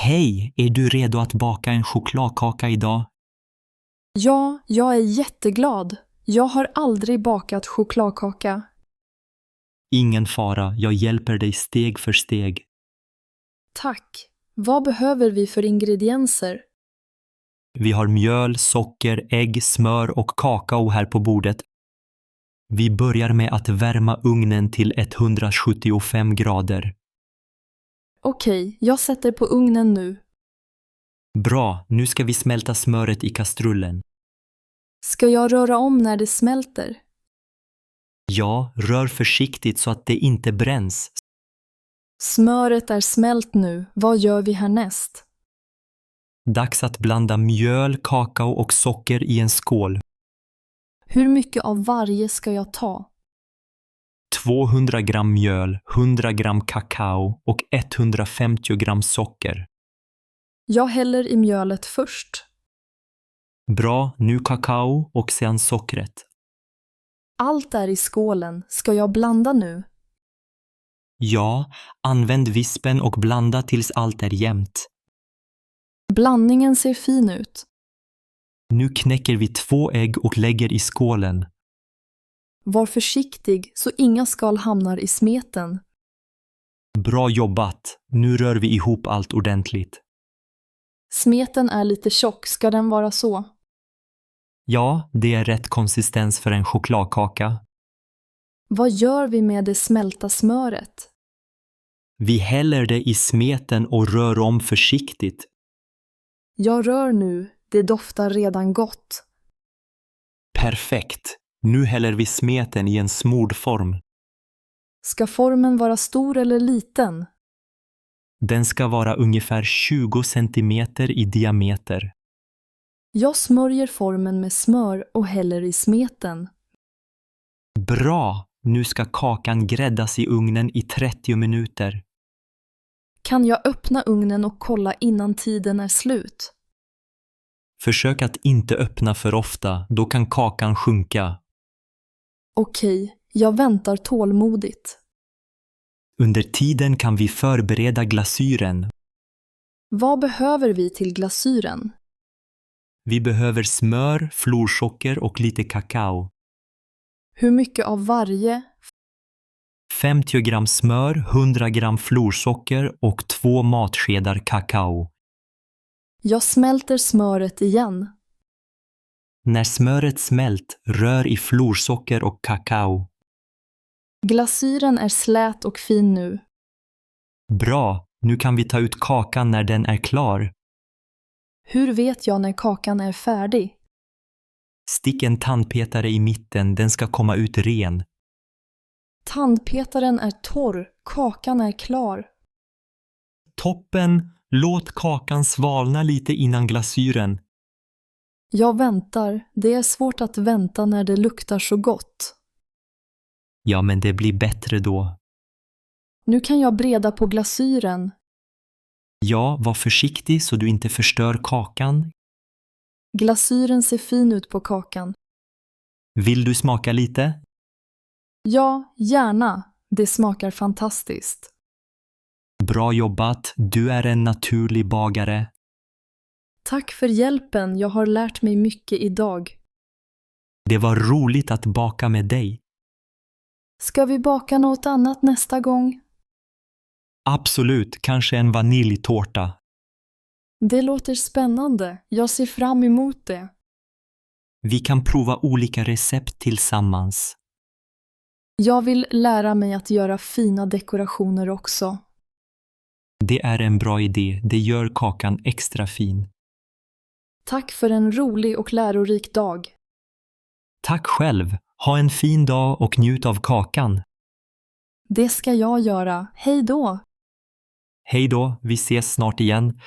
Hej, är du redo att baka en chokladkaka idag? Ja, jag är jätteglad. Jag har aldrig bakat chokladkaka. Ingen fara, jag hjälper dig steg för steg. Tack. Vad behöver vi för ingredienser? Vi har mjöl, socker, ägg, smör och kakao här på bordet. Vi börjar med att värma ugnen till 175 grader. Okej, jag sätter på ugnen nu. Bra, nu ska vi smälta smöret i kastrullen. Ska jag röra om när det smälter? Ja, rör försiktigt så att det inte bränns. Smöret är smält nu. Vad gör vi härnäst? Dags att blanda mjöl, kakao och socker i en skål. Hur mycket av varje ska jag ta? 200 gram mjöl, 100 gram kakao och 150 gram socker. Jag häller i mjölet först. Bra, nu kakao och sedan sockret. Allt är i skålen. Ska jag blanda nu? Ja, använd vispen och blanda tills allt är jämnt. Blandningen ser fin ut. Nu knäcker vi 2 ägg och lägger i skålen. Var försiktig så inga skal hamnar i smeten. Bra jobbat! Nu rör vi ihop allt ordentligt. Smeten är lite tjock, ska den vara så? Ja, det är rätt konsistens för en chokladkaka. Vad gör vi med det smälta smöret? Vi häller det i smeten och rör om försiktigt. Jag rör nu, det doftar redan gott. Perfekt! Nu häller vi smeten i en smord form. Ska formen vara stor eller liten? Den ska vara ungefär 20 centimeter i diameter. Jag smörjer formen med smör och häller i smeten. Bra! Nu ska kakan gräddas i ugnen i 30 minuter. Kan jag öppna ugnen och kolla innan tiden är slut? Försök att inte öppna för ofta, då kan kakan sjunka. Okej, jag väntar tålmodigt. Under tiden kan vi förbereda glasyren. Vad behöver vi till glasyren? Vi behöver smör, florsocker och lite kakao. Hur mycket av varje? 50 gram smör, 100 gram florsocker och 2 matskedar kakao. Jag smälter smöret igen. När smöret smält, rör i florsocker och kakao. Glasyren är slät och fin nu. Bra, nu kan vi ta ut kakan när den är klar. Hur vet jag när kakan är färdig? Stick en tandpetare i mitten, den ska komma ut ren. Tandpetaren är torr, kakan är klar. Toppen! Låt kakan svalna lite innan glasyren. Jag väntar, det är svårt att vänta när det luktar så gott. Ja, men det blir bättre då. Nu kan jag breda på glasyren. Ja, var försiktig så du inte förstör kakan. Glasyren ser fin ut på kakan. Vill du smaka lite? Ja, gärna. Det smakar fantastiskt. Bra jobbat, du är en naturlig bagare. Tack för hjälpen, jag har lärt mig mycket idag. Det var roligt att baka med dig. Ska vi baka något annat nästa gång? Absolut, kanske en vaniljtårta. Det låter spännande. Jag ser fram emot det. Vi kan prova olika recept tillsammans. Jag vill lära mig att göra fina dekorationer också. Det är en bra idé, det gör kakan extra fin. Tack för en rolig och lärorik dag. Tack själv, ha en fin dag och njut av kakan. Det ska jag göra. Hej då! Hej då, vi ses snart igen.